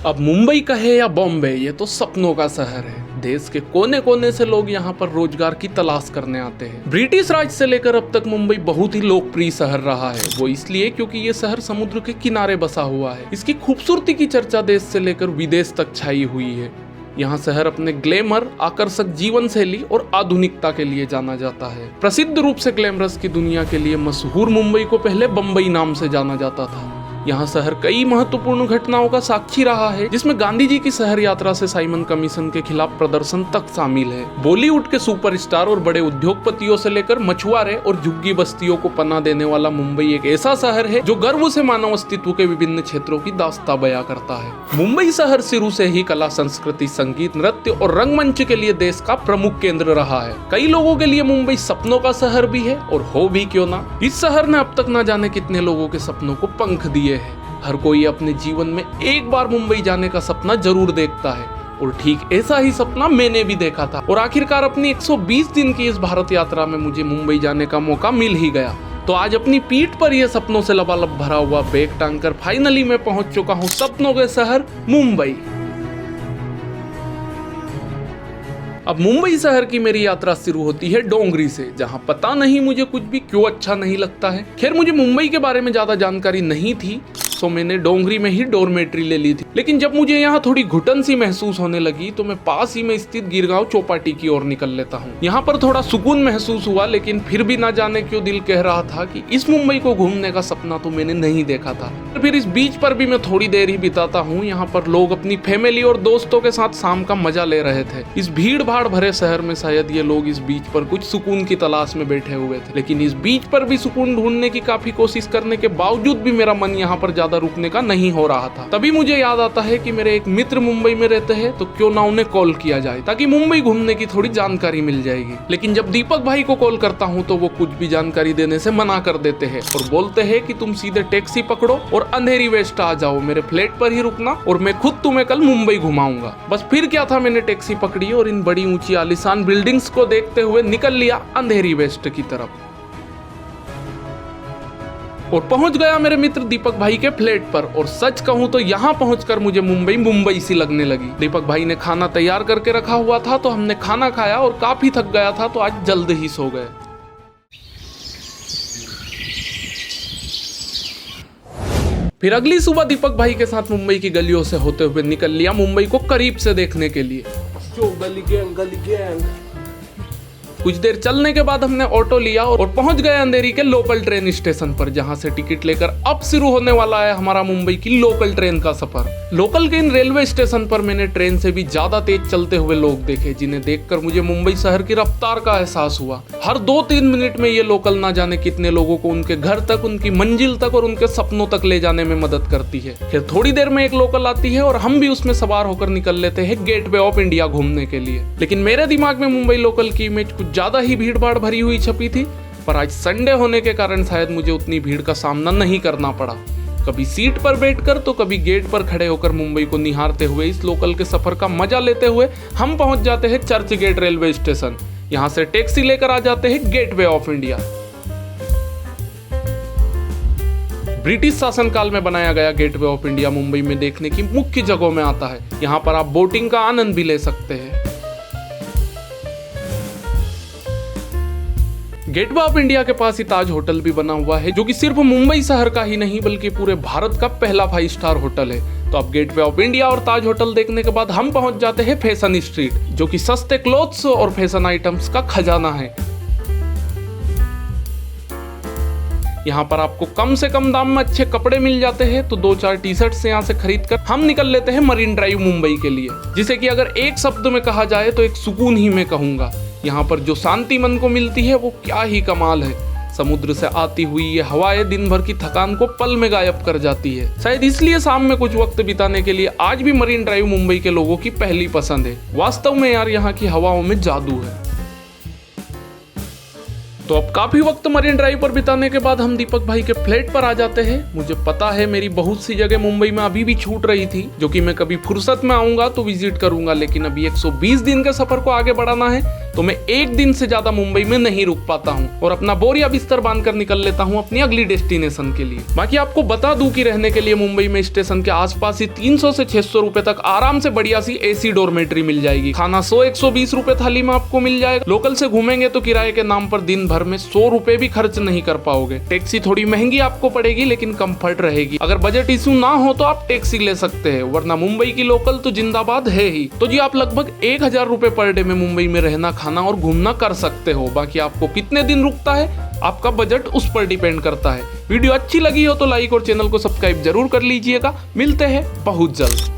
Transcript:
अब मुंबई कहे या बॉम्बे, ये तो सपनों का शहर है। देश के कोने कोने से लोग यहाँ पर रोजगार की तलाश करने आते हैं। ब्रिटिश राज से लेकर अब तक मुंबई बहुत ही लोकप्रिय शहर रहा है। वो इसलिए क्योंकि ये शहर समुद्र के किनारे बसा हुआ है। इसकी खूबसूरती की चर्चा देश से लेकर विदेश तक छाई हुई है। यहाँ शहर अपने ग्लैमर, आकर्षक जीवन शैली और आधुनिकता के लिए जाना जाता है। प्रसिद्ध रूप से ग्लैमरस की दुनिया के लिए मशहूर मुंबई को पहले बम्बई नाम से जाना जाता था। यहाँ शहर कई महत्वपूर्ण घटनाओं का साक्षी रहा है, जिसमें गांधी जी की शहर यात्रा से साइमन कमीशन के खिलाफ प्रदर्शन तक शामिल है। बॉलीवुड के सुपरस्टार और बड़े उद्योगपतियों से लेकर मछुआरे और झुग्गी बस्तियों को पनाह देने वाला मुंबई एक ऐसा शहर है जो गर्व से मानव अस्तित्व के विभिन्न क्षेत्रों की दास्तां बयां करता है। मुंबई शहर शुरू से ही कला, संस्कृति, संगीत, नृत्य और रंगमंच के लिए देश का प्रमुख केंद्र रहा है। कई लोगों के लिए मुंबई सपनों का शहर भी है, और हो भी क्यों ना। इस शहर ने अब तक न जाने कितने लोगों के सपनों को पंख दिए। हर कोई अपने जीवन में एक बार मुंबई जाने का सपना जरूर देखता है, और ठीक ऐसा ही सपना मैंने भी देखा था। और आखिरकार अपनी 120 दिन की इस भारत यात्रा में मुझे मुंबई जाने का मौका मिल ही गया। तो आज अपनी पीठ पर यह सपनों से लबालब भरा हुआ बैग टांगकर फाइनली मैं पहुंच चुका हूं सपनों के शहर मुंबई। अब मुंबई शहर की मेरी यात्रा शुरू होती है डोंगरी से, जहां पता नहीं मुझे कुछ भी क्यों अच्छा नहीं लगता है। खैर, मुझे मुंबई के बारे में ज्यादा जानकारी नहीं थी, तो मैंने डोंगरी में ही डोरमेट्री ले ली थी। लेकिन जब मुझे यहाँ थोड़ी घुटन सी महसूस होने लगी तो मैं पास ही में स्थित गिरगांव चौपाटी की ओर निकल लेता हूँ। यहाँ पर थोड़ा सुकून महसूस हुआ, लेकिन फिर भी ना जाने क्यों दिल कह रहा था कि इस मुंबई को घूमने का सपना तो मैंने नहीं देखा था। फिर इस बीच पर भी मैं थोड़ी देर ही बिताता हूँ। यहाँ पर लोग अपनी फैमिली और दोस्तों के साथ शाम का मजा ले रहे थे। इस भीड़ भाड़ भरे शहर में शायद ये लोग इस बीच पर कुछ सुकून की तलाश में बैठे हुए थे, लेकिन इस बीच पर भी सुकून ढूंढने की काफी कोशिश करने के बावजूद भी मेरा मन यहाँ पर ज्यादा रुकने का नहीं हो रहा था। तभी मुझे याद आता है कि मेरे एक मित्र मुंबई में रहते हैं, तो क्यों ना उन्हें कॉल किया जाए, ताकि मुंबई घूमने की थोड़ी जानकारी मिल जाएगी। लेकिन जब दीपक भाई को कॉल करता हूँ तो वो कुछ भी जानकारी देने से मना कर देते हैं और बोलते हैं कि तुम सीधे टैक्सी पकड़ो और अंधेरी वेस्ट आ जाओ, मेरे फ्लैट पर ही रुकना और मैं खुद तुम्हें कल मुंबई घुमाऊंगा। बस फिर क्या था, मैंने टैक्सी पकड़ी और इन बड़ी ऊंची आलीशान बिल्डिंग्स को देखते हुए निकल लिया अंधेरी वेस्ट की तरफ और पहुंच गया मेरे मित्र दीपक भाई के फ्लैट पर। और सच कहूं तो यहां पहुंचकर मुझे मुंबई सी लगने लगी। दीपक भाई ने खाना तैयार करके रखा हुआ था, तो हमने खाना खाया और काफी थक गया था, तो आज जल्द ही सो गए। फिर अगली सुबह दीपक भाई के साथ मुंबई की गलियों से होते हुए निकल लिया मुंबई को करीब से देखने के लिए। गली गैंग। कुछ देर चलने के बाद हमने ऑटो लिया और पहुंच गए अंधेरी के लोकल ट्रेन स्टेशन पर, जहां से टिकट लेकर अब शुरू होने वाला है हमारा मुंबई की लोकल ट्रेन का सफर। लोकल के इन रेलवे स्टेशन पर मैंने ट्रेन से भी ज्यादा तेज चलते हुए लोग देखे, जिन्हें देखकर मुझे मुंबई शहर की रफ्तार का एहसास हुआ। हर 2-3 मिनट में ये लोकल ना जाने कितने लोगों को उनके घर तक, उनकी मंजिल तक और उनके सपनों तक ले जाने में मदद करती है। फिर थोड़ी देर में एक लोकल आती है और हम भी उसमें सवार होकर निकल लेते हैं गेटवे ऑफ इंडिया घूमने के लिए। लेकिन मेरे दिमाग में मुंबई लोकल की इमेज कुछ ज्यादा ही भीड़ भाड़ भरी हुई छपी थी, पर आज संडे होने के कारण शायद मुझे उतनी भीड़ का सामना नहीं करना पड़ा। कभी सीट पर बैठकर तो कभी गेट पर खड़े होकर मुंबई को निहारते हुए इस लोकल के सफर का मजा लेते हुए हम पहुंच जाते हैं चर्च गेट रेलवे स्टेशन। यहां से टैक्सी लेकर आ जाते हैं गेटवे ऑफ इंडिया। ब्रिटिश शासनकाल में बनाया गया गेटवे ऑफ इंडिया मुंबई में देखने की मुख्य जगहों में आता है। यहाँ पर आप बोटिंग का आनंद भी ले सकते हैं। गेटवे ऑफ इंडिया के पास ही ताज होटल भी बना हुआ है, जो कि सिर्फ मुंबई शहर का ही नहीं बल्कि पूरे भारत का पहला 5 स्टार होटल है। तो अब गेटवे ऑफ इंडिया और ताज होटल देखने के बाद हम पहुंच जाते हैं फैशन स्ट्रीट, जो कि सस्ते क्लोथ्स और फैशन आइटम्स का खजाना है। यहाँ पर आपको कम से कम दाम में अच्छे कपड़े मिल जाते हैं, तो 2-4 टी-शर्ट्स यहाँ से खरीदकर हम निकल लेते हैं मरीन ड्राइव मुंबई के लिए, जिसे कि अगर एक शब्द में कहा जाए तो एक सुकून ही मैं कहूंगा। यहाँ पर जो शांति मन को मिलती है वो क्या ही कमाल है। समुद्र से आती हुई ये हवाएं दिन भर की थकान को पल में गायब कर जाती है। शायद इसलिए शाम में कुछ वक्त बिताने के लिए आज भी मरीन ड्राइव मुंबई के लोगों की पहली पसंद है। वास्तव में यार, यहाँ की हवाओं में जादू है। तो अब काफी वक्त मरीन ड्राइव पर बिताने के बाद हम दीपक भाई के फ्लैट पर आ जाते हैं। मुझे पता है मेरी बहुत सी जगह मुंबई में अभी भी छूट रही थी, जो कि मैं कभी फुर्सत में आऊंगा तो विजिट करूंगा, लेकिन अभी 120 दिन के सफर को आगे बढ़ाना है, तो मैं एक दिन से ज्यादा मुंबई में नहीं रुक पाता हूँ और अपना बोरिया बिस्तर बांधकर निकल लेता हूँ अपनी अगली डेस्टिनेशन के लिए। बाकी आपको बता दूं कि रहने के लिए मुंबई में स्टेशन के आसपास ही 300 से 600 रुपए तक आराम से बढ़िया सी एसी डॉर्मेट्री मिल जाएगी। खाना 100-120 रुपए थाली में आपको मिल जाएगा। लोकल से घूमेंगे तो किराए के नाम पर दिन भर में 100 रुपए भी खर्च नहीं कर पाओगे। टैक्सी थोड़ी महंगी आपको पड़ेगी लेकिन कंफर्ट रहेगी। अगर बजट इशू ना हो तो आप टैक्सी ले सकते हैं, वरना मुंबई की लोकल तो जिंदाबाद है ही। तो जी आप लगभग 1000 रुपए पर डे में मुंबई में रहना, खाना और घूमना कर सकते हो। बाकी आपको कितने दिन रुकता है, आपका बजट उस पर डिपेंड करता है। वीडियो अच्छी लगी हो तो लाइक और चैनल को सब्सक्राइब जरूर कर लीजिएगा। मिलते हैं बहुत जल्द।